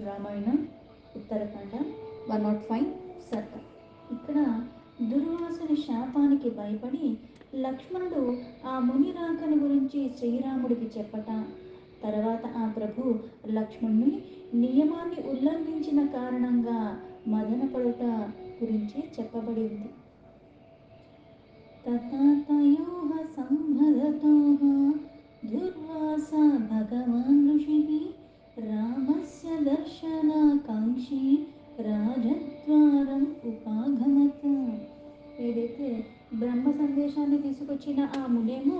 రామాయణం ఉత్తరకాండ 105 సర్గం. ఇక్కడ దుర్వాసుని శాపానికి భయపడి లక్ష్మణుడు ఆ ముని రాకని గురించి శ్రీరాముడికి చెప్పట, తర్వాత ఆ ప్రభు లక్ష్మణుని నియమాన్ని ఉల్లంఘించిన కారణంగా మదనపడుట గురించి చెప్పబడి ఉంది. తథాతయోః సంవదతోః దుర్వాస భగవాన్ ఋషిః రామస్య దర్శనాకాంక్షి రాజద్వారం ఉపాగమత్. ఏదైతే బ్రహ్మ సందేశాన్ని తీసుకొచ్చిన ఆ మునేమో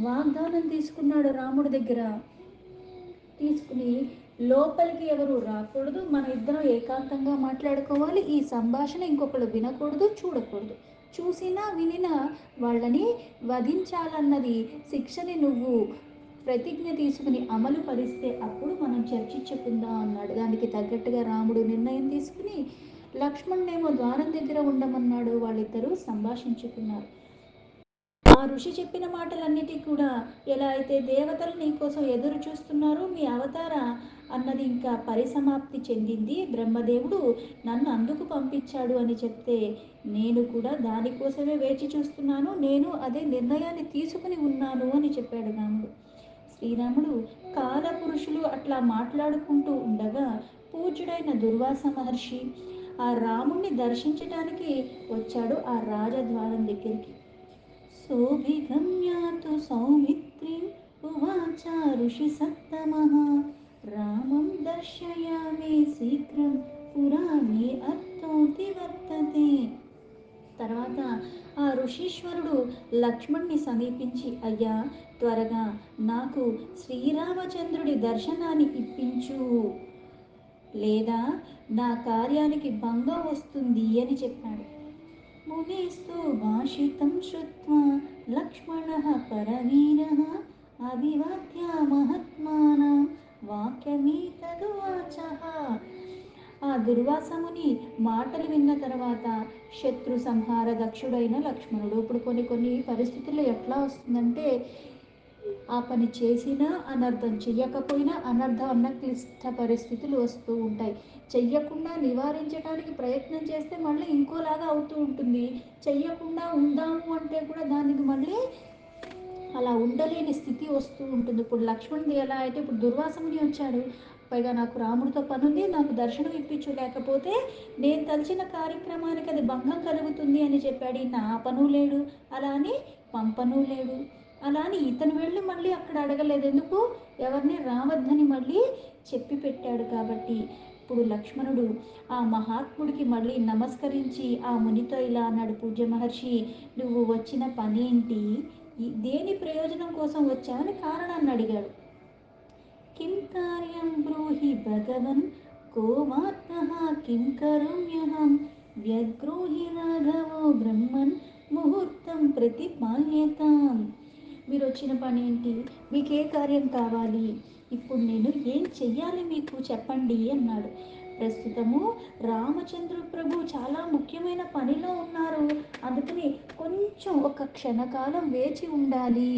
వాగ్దానం తీసుకున్నాడు రాముడి దగ్గర. తీసుకుని లోపలికి ఎవరు రాకూడదు, మన ఇద్దరం ఏకాంతంగా మాట్లాడుకోవాలి, ఈ సంభాషణ ఇంకొకరు వినకూడదు, చూడకూడదు, చూసినా వినినా వాళ్ళని వధించాలన్నది శిక్షని నువ్వు ప్రతిజ్ఞ తీసుకుని అమలు పరిస్తే అప్పుడు మనం చర్చించుకుందాం అన్నాడు. దానికి తగ్గట్టుగా రాముడు నిర్ణయం తీసుకుని లక్ష్మణునేమో ద్వారం దగ్గర ఉండమన్నాడు. వాళ్ళిద్దరూ సంభాషించుకున్నారు. ఆ ఋషి చెప్పిన మాటలన్నిటికీ కూడా ఎలా అయితే దేవతలు నీకోసం ఎదురు చూస్తున్నారో, మీ అవతార అన్నది ఇంకా పరిసమాప్తి చెందింది, బ్రహ్మదేవుడు నన్ను అందుకు పంపించాడు అని చెప్తే నేను కూడా దానికోసమే వేచి చూస్తున్నాను, నేను అదే నిర్ణయాన్ని తీసుకుని ఉన్నాను అని చెప్పాడు రాముడు. శ్రీరాముడు కాలపురుషులు అట్లా మాట్లాడుకుంటూ ఉండగా పూజ్యుడైన దుర్వాస మహర్షి ఆ రాముణ్ణి దర్శించడానికి వచ్చాడు ఆ రాజద్వారం దగ్గరికి. सोऽभिगम्यातु सौमित्रिम् उवाच ऋषिसत्तमः रामं दर्शयामि शीघ्रं पुराणे अर्थोऽति वर्तते. తర్వాత ఆ ఋషీశ్వరుడు లక్ష్మణ్ణి సమీపించి, అయ్యా త్వరగా నాకు శ్రీరామచంద్రుడి దర్శనాన్ని ఇప్పించు, లేదా నా కార్యానికి భంగం వస్తుంది అని చెప్పాడు. मुनेस्तु भाषितं श्रुत्वा लक्ष्मणः परवीरः अभिवाद्य महात्मानं వాక్యమేతదువాచః. ఆ దుర్వాసముని మాటలు విన్న తర్వాత శత్రు సంహార దక్షుడైన లక్ష్మణుడు, ఇప్పుడు కొన్ని పరిస్థితుల్లో ఎట్లా వస్తుందంటే ఆ పని చేసినా అనర్థం, చెయ్యకపోయినా అనర్థం అన్న క్లిష్ట పరిస్థితులు వస్తూ ఉంటాయి. చెయ్యకుండా నివారించడానికి ప్రయత్నం చేస్తే మళ్ళీ ఇంకోలాగా అవుతూ ఉంటుంది. చెయ్యకుండా ఉందాము అంటే కూడా దానికి మళ్ళీ అలా ఉండలేని స్థితి వస్తూ ఉంటుంది. ఇప్పుడు లక్ష్మణుడు ఎలా అయితే, ఇప్పుడు దుర్వాసముని వచ్చాడు, పైగా నాకు రాముడితో పనుంది, నాకు దర్శనం ఇప్పించు, లేకపోతే నేను తలిచిన కార్యక్రమానికి అది భంగం కలుగుతుంది అని చెప్పాడు. నా పను లేడు, అలా అని పంపను లేడు, అలా అని ఇతను వెళ్ళి మళ్ళీ అక్కడ అడగలేదు. ఎందుకు, ఎవరిని రావద్దని మళ్ళీ చెప్పి పెట్టాడు. కాబట్టి ఇప్పుడు లక్ష్మణుడు ఆ మహాత్ముడికి మళ్ళీ నమస్కరించి ఆ మునితో ఇలా అన్నాడు, పూజ్య మహర్షి నువ్వు వచ్చిన పనేంటి, దేని ప్రయోజనం కోసం వచ్చావని కారణాన్ని అడిగాడు. కిం కార్యం బ్రూహి భగవన్ కోవాత్మః కిం కరోమ్యహం వ్యగ్రోహి రాఘవో బ్రహ్మన్ ముహూర్తం ప్రతిపాల్యతాం. మీరు వచ్చిన పని ఏంటి, మీకు ఏ కార్యం కావాలి, ఇప్పుడు నేను ఏం చెయ్యాలి మీకు చెప్పండి అన్నాడు. ప్రస్తుతము రామచంద్ర ప్రభు చాలా ముఖ్యమైన పనిలో ఉన్నారు, అందుకని కొంచెం ఒక క్షణకాలం వేచి ఉండాలి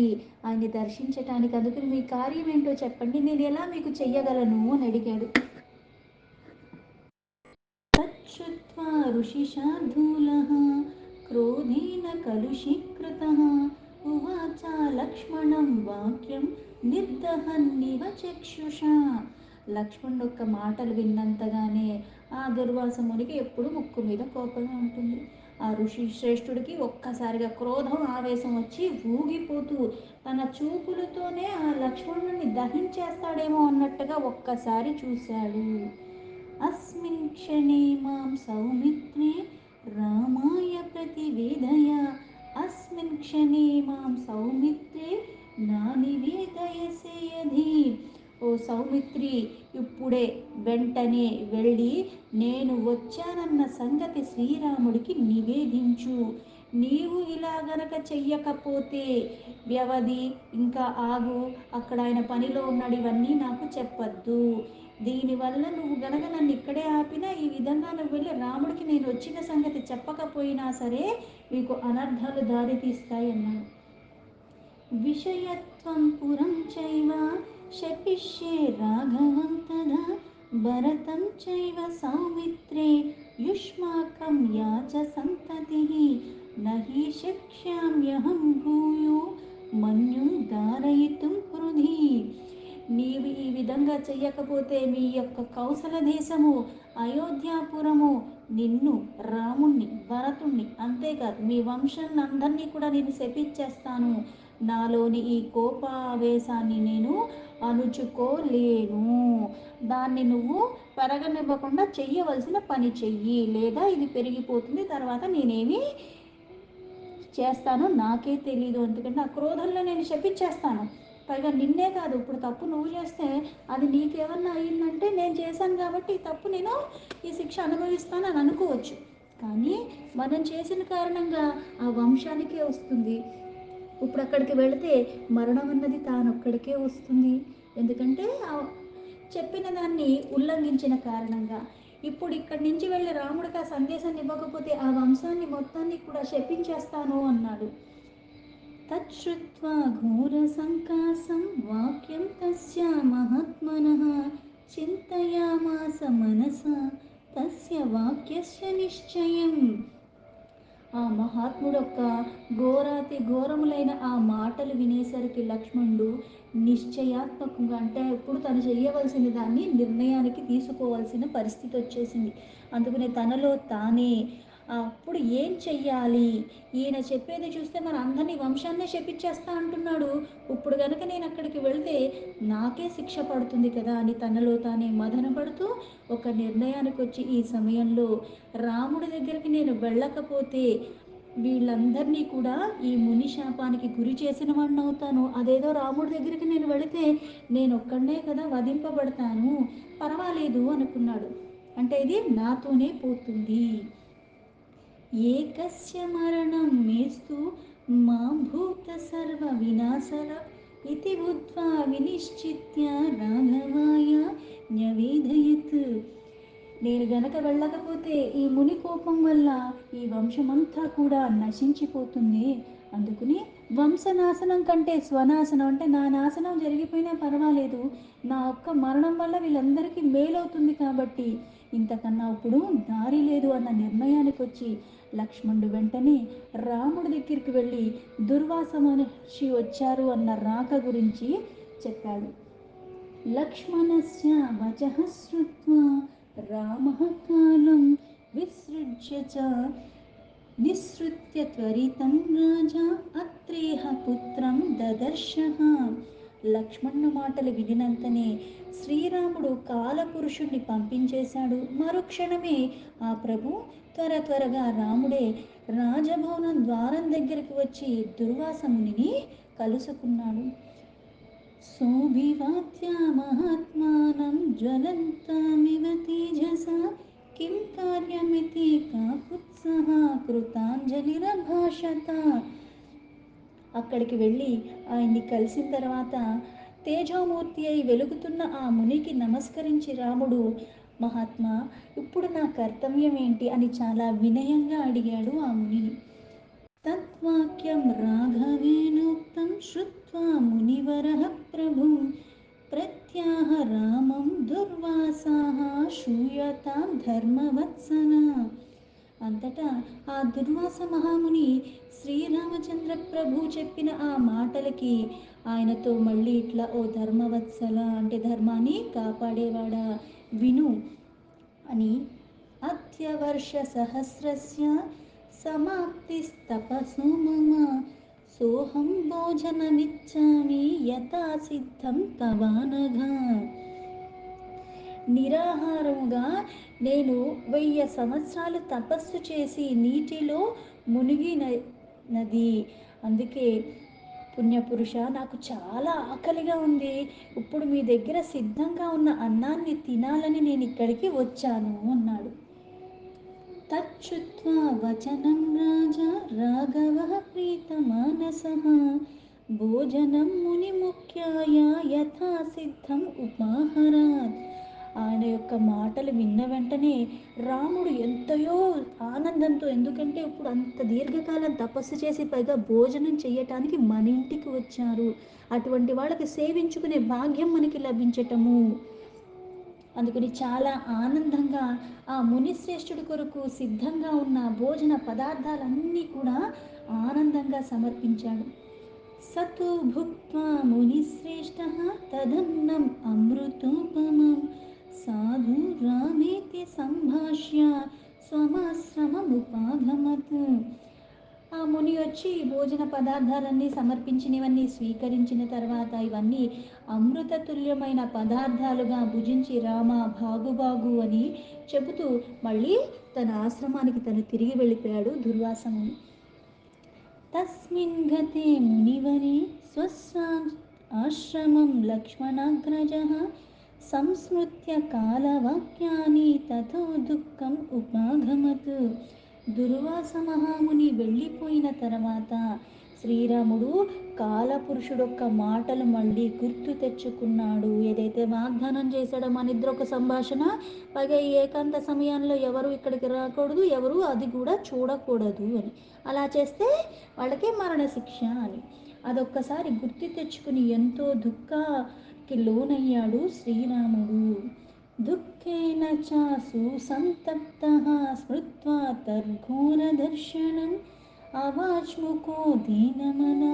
ఆయన్ని దర్శించటానికి, అందుకని మీ కార్యం ఏంటో చెప్పండి, నేను ఎలా మీకు చెయ్యగలను అని అడిగాడు. తచ్చుత్వా ఋషిశార్దూలః క్రోధేన కలుషీకృతః ఉవాచ లక్ష్మణం వాక్యం నిర్దహన్నివ చక్షుషా. లక్ష్మణుడు యొక్క మాటలు విన్నంతగానే ఆ దుర్వాసమునికి ఎప్పుడు ముక్కు మీద కోపంగా ఉంటుంది. ఆ ఋషి శ్రేష్ఠుడికి ఒక్కసారిగా క్రోధం ఆవేశం వచ్చి ఊగిపోతూ తన చూపులతోనే ఆ లక్ష్మణుడిని దహించేస్తాడేమో అన్నట్టుగా ఒక్కసారి చూశాడు. अस्मिन् क्षणे मां सौमित्रे रामाय प्रतिवेदय अस्मिन् क्षणे मां सौमित्रे నానివేదయసే యధి. ఓ సౌమిత్రి, ఇప్పుడే వెంటనే వెళ్ళి నేను వచ్చానన్న సంగతి శ్రీరాముడికి నివేదించు. నీవు ఇలా గనక చెయ్యకపోతే వ్యవధి ఇంకా ఆగు, అక్కడ ఆయన పనిలో ఉన్నాడు, ఇవన్నీ నాకు చెప్పద్దు. దీనివల్ల నువ్వు గనక నన్ను ఇక్కడే ఆపినా, ఈ విధంగా నువ్వు వెళ్ళి రాముడికి నేను వచ్చిన సంగతి చెప్పకపోయినా సరే మీకు అనర్థాలు దారి తీస్తాయి అన్నాడు. విషయత్వం పురం చైవ శపిష్యే రాఘవం తదా భరతం చైవ సౌమిత్రే యుష్మాకం యాచ సంతతిః నహి శక్ష్యామ్యహం భూయో మన్యుం ధారయితుం హృది. నీవు ఈ విధంగా చెయ్యకపోతే మీ యొక్క కౌసల దేశము అయోధ్యాపురము నిన్ను, రాముణ్ణి, భరతుణ్ణి, అంతేకాదు మీ వంశాన్ని అందరినీ కూడా నేను శపించేస్తాను. నాలోని ఈ కోపావేశాన్ని నేను అణుచుకోలేను. దాన్ని నువ్వు పెరగనివ్వకుండా చెయ్యవలసిన పని చెయ్యి, లేదా ఇది పెరిగిపోతుంది, తర్వాత నేనేమి చేస్తానో నాకే తెలీదు. ఎందుకంటే ఆ క్రోధంలో నేను శపించేస్తాను. పైగా నిన్నే కాదు, ఇప్పుడు తప్పు నువ్వు చేస్తే అది నీకేమన్నా అయ్యిందంటే నేను చేశాను కాబట్టి ఈ తప్పు నేను ఈ శిక్ష అనుభవిస్తాను అని అనుకోవచ్చు. కానీ మనం చేసిన కారణంగా ఆ వంశానికే వస్తుంది. ఇప్పుడు అక్కడికి వెళితే మరణం అన్నది తానొక్కడికే వస్తుంది. ఎందుకంటే చెప్పిన దాన్ని ఉల్లంఘించిన కారణంగా. ఇప్పుడు ఇక్కడి నుంచి వెళ్ళి రాముడికి ఆ సందేశాన్ని ఇవ్వకపోతే ఆ వంశాన్ని మొత్తాన్ని కూడా శపించేస్తాను అన్నాడు. తచ్చుత్వా ఘోర సంకాసం వాక్యం తస్య మహాత్మనః చింతయామాస మనసా తస్య వాక్యస్య నిశ్చయం. ఆ మహాత్ముడొక్క ఘోరాతి ఘోరములైన ఆ మాటలు వినేసరికి లక్ష్మణుడు నిశ్చయాత్మకంగా, అంటే ఇప్పుడు తను చేయవలసిన దాన్ని నిర్ణయానికి తీసుకోవాల్సిన పరిస్థితి వచ్చేసింది. అందుకనే తనలో తానే అప్పుడు ఏం చెయ్యాలి, ఈయన చెప్పేది చూస్తే మన అందరినీ వంశాన్నే శపించేస్తా అంటున్నాడు, ఇప్పుడు కనుక నేను అక్కడికి వెళ్తే నాకే శిక్ష పడుతుంది కదా అని తనలో తానే మదన పడుతూ ఒక నిర్ణయానికి వచ్చి, ఈ సమయంలో రాముడి దగ్గరికి నేను వెళ్ళకపోతే వీళ్ళందరినీ కూడా ఈ ముని శాపానికి గురి చేసిన వాడిని అవుతాను. అదేదో రాముడి దగ్గరికి నేను వెళితే నేను ఒక్కడే కదా వధింపబడతాను, పర్వాలేదు అనుకున్నాడు. అంటే ఇది నాతోనే పోతుంది. ఏకస్య మరణం మేస్తు మా భూత సర్వ వినాశన ఇది బుద్ధ్వా వినిశ్చిత్య రాఘవాయ న్యవేదయత్. నేను గనక వెళ్ళకపోతే ఈ ముని కోపం వల్ల ఈ వంశమంతా కూడా నశించిపోతుంది. అందుకని వంశనాశనం కంటే స్వనాశనం, అంటే నా నాశనం జరిగిపోయినా పర్వాలేదు, నా ఒక్క మరణం వల్ల వీళ్ళందరికీ మేలవుతుంది కాబట్టి ఇంతకన్నా ఇప్పుడు దారి లేదు అన్న నిర్ణయానికి వచ్చి లక్ష్మణుడు వెంటనే రాముడి దగ్గరికి వెళ్ళి దుర్వాస మహర్షి వచ్చారు అన్న రాక గురించి చెప్పాడు. లక్ష్మణస్య వచః శ్రుత్వా రామః కాలం విసృజ్య చ నిస్సృత్య త్వరితం రాజా అత్రేహ పుత్రం దదర్శః. లక్ష్మణుని మాటలు వినినంతనే శ్రీరాముడు కాలపురుషుణ్ణి పంపించేశాడు. మరుక్షణమే ఆ ప్రభు త్వరగా రాముడే రాజభవనం ద్వారం దగ్గరికి వచ్చి దుర్వాస మునిని కలుసుకున్నాడు. సోభివాద్య మహాత్మానం జ్వలంతామివ తేజసా కిం కార్యమితి కాకుత్సః కృతాంజలిరభాషత. అక్కడికి వెళ్ళి ఆయన్ని కలిసిన తర్వాత తేజోమూర్తి అయి వెలుగుతున్న ఆ మునికి నమస్కరించి రాముడు, మహాత్మా, ఇప్పుడు నా కర్తవ్యం ఏంటి అని చాలా వినయంగా అడిగాడు ఆ మునిని. తద్వాక్యం రాఘవేణోక్తం శ్రుత్వా మునివరః ప్రభుం ప్రత్యాహ రామం దుర్వాసాః శ్రూయతాం ధర్మవత్సల. అంతటా ఆ దుర్వాస మహాముని శ్రీరామచంద్ర ప్రభు చెప్పిన ఆ మాటలకి ఆయనతో మళ్ళీ ఇట్లా, ఓ ధర్మవత్సల, అంటే ధర్మాన్ని కాపాడేవాడా, విను అని. అద్యవర్ష సహస్రస్య సమాప్తిస్తపసో మమ సోహం భోజనమిచ్చామి యథా సిద్ధం తవానఘా. నిరాహారముగా నేను 1000 సంవత్సరాలు తపస్సు చేసి నీటిలో మునిగినది. అందుకే పుణ్యపురుష, నాకు చాలా ఆకలిగా ఉంది, ఇప్పుడు మీ దగ్గర సిద్ధంగా ఉన్న అన్నాన్ని తినాలని నేను ఇక్కడికి వచ్చాను అన్నాడు. తచ్చుత్వా వచనం రాజా రాఘవః ప్రీతమానసః భోజనం మునిముఖ్యాయ యథా సిద్ధం ఉపాహరాత్. ఆయన యొక్క మాటలు విన్న వెంటనే రాముడు ఎంతయో ఆనందంతో, ఎందుకంటే ఇప్పుడు అంత దీర్ఘకాలం తపస్సు చేసి పైగా భోజనం చేయటానికి మన ఇంటికి వచ్చారు, అటువంటి వాళ్ళకి సేవించుకునే భాగ్యం మనకి లభించటము, అందుకని చాలా ఆనందంగా ఆ మునిశ్రేష్ఠుడి కొరకు సిద్ధంగా ఉన్న భోజన పదార్థాలన్నీ కూడా ఆనందంగా సమర్పించాడు. సతు భుక్త్వా మునిశ్రేష్ఠః తదన్నం అమృతోపమం సాధు రామేతి సంభాష్య స్వమాశ్రమముపాగమత్. ఆ ముని వచ్చి భోజన పదార్థాలన్నీ సమర్పించినవన్నీ స్వీకరించిన తర్వాత ఇవన్నీ అమృత తుల్యమైన పదార్థాలుగా భుజించి రామ బాగు బాగు అని చెబుతూ మళ్ళీ తన ఆశ్రమానికి తను తిరిగి వెళ్ళిపోయాడు దుర్వాసముని. తస్మిన్ గతే మునివరే ఆశ్రమం లక్ష్మణాగ్రజః సంస్మృత్య కాలవాక్యాని తతో దుఃఖం ఉపాగమత్. దుర్వాస మహాముని వెళ్ళిపోయిన తర్వాత శ్రీరాముడు కాలపురుషుడొక్క మాటలు మళ్ళీ గుర్తు తెచ్చుకున్నాడు. ఏదైతే వాగ్దానం చేశాడో మన ఇద్దరు ఒక సంభాషణ, పైగా ఈ ఏకాంత సమయంలో ఎవరు ఇక్కడికి రాకూడదు, ఎవరు అది కూడా చూడకూడదు అని. అలా చేస్తే వాళ్ళకి మరణశిక్ష అని. అదొక్కసారి గుర్తు తెచ్చుకుని ఎంతో దుఃఖానికి లోనయ్యాడు శ్రీరాముడు. దుఃఖేన చాసు సంతప్తః స్మృత్వా తర్ఘోరదర్శనం అవాచ్ముఖో దీనమన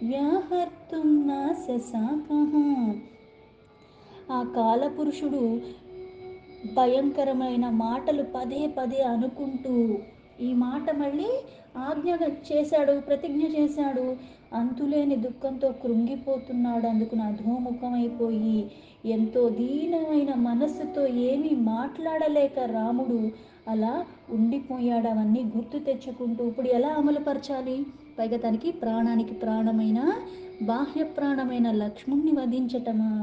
వ్యాహర్తుం నాశశాకః. ఆ కాలపురుషుడు భయంకరమైన మాటలు పదే పదే అనుకుంటూ ఈ మాట మళ్ళీ ఆజ్ఞ చేశాడు, ప్రతిజ్ఞ చేశాడు. అంతులేని దుఃఖంతో కృంగిపోతున్నాడు. అందుకు అధోముఖమైపోయి ఎంతో దీనమైన మనస్సుతో ఏమీ మాట్లాడలేక రాముడు అలా ఉండిపోయాడు. అవన్నీ గుర్తు తెచ్చుకుంటూ ఇప్పుడు ఎలా అమలుపరచాలి, పైగా తనకి ప్రాణానికి ప్రాణమైన బాహ్య ప్రాణమైన లక్ష్మణ్ణి వధించటమా.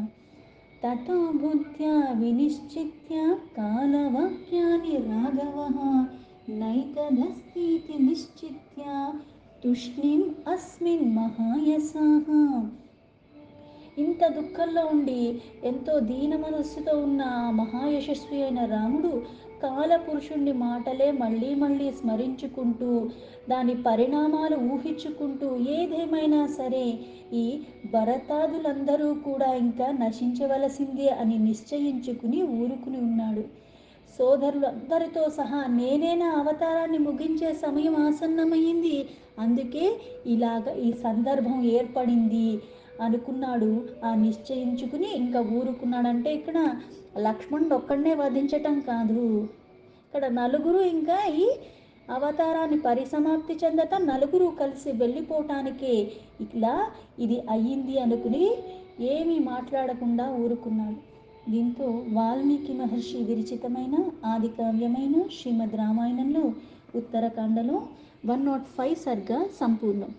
తతో బుద్ధ్యా వినిశ్చిత్య కాలవాక్యాని రాఘవః నైతదస్తితి నిశ్చిత్య తూష్ణీం అస్మిన్ మహాయసాః. ఇంత దుఃఖంలో ఉండి ఎంతో దీన మనస్సుతో ఉన్న మహాయశస్వి అయిన రాముడు కాలపురుషుణ్ణి మాటలే మళ్ళీ మళ్ళీ స్మరించుకుంటూ దాని పరిణామాలు ఊహించుకుంటూ ఏదేమైనా సరే ఈ భరతాదులందరూ కూడా ఇంకా నశించవలసిందే అని నిశ్చయించుకుని ఊరుకుని ఉన్నాడు. సోదరులు అందరితో సహా నేనే నా అవతారాన్ని ముగించే సమయం ఆసన్నమైంది, అందుకే ఇలాగ ఈ సందర్భం ఏర్పడింది అనుకున్నాడు. ఆ నిశ్చయించుకుని ఇంకా ఊరుకున్నాడంటే ఇక్కడ లక్ష్మణుడు ఒక్కడనే వధించటం కాదు, ఇక్కడ నలుగురు ఇంకా ఈ అవతారాన్ని పరిసమాప్తి చెందట నలుగురు కలిసి వెళ్ళిపోవటానికే ఇలా ఇది అయ్యింది అనుకుని ఏమీ మాట్లాడకుండా ఊరుకున్నాడు. దీంతో వాల్మీకి మహర్షి విరచితమైన ఆది కావ్యమైన శ్రీమద్ రామాయణంలో ఉత్తరకాండలో 105 సర్గ సంపూర్ణం.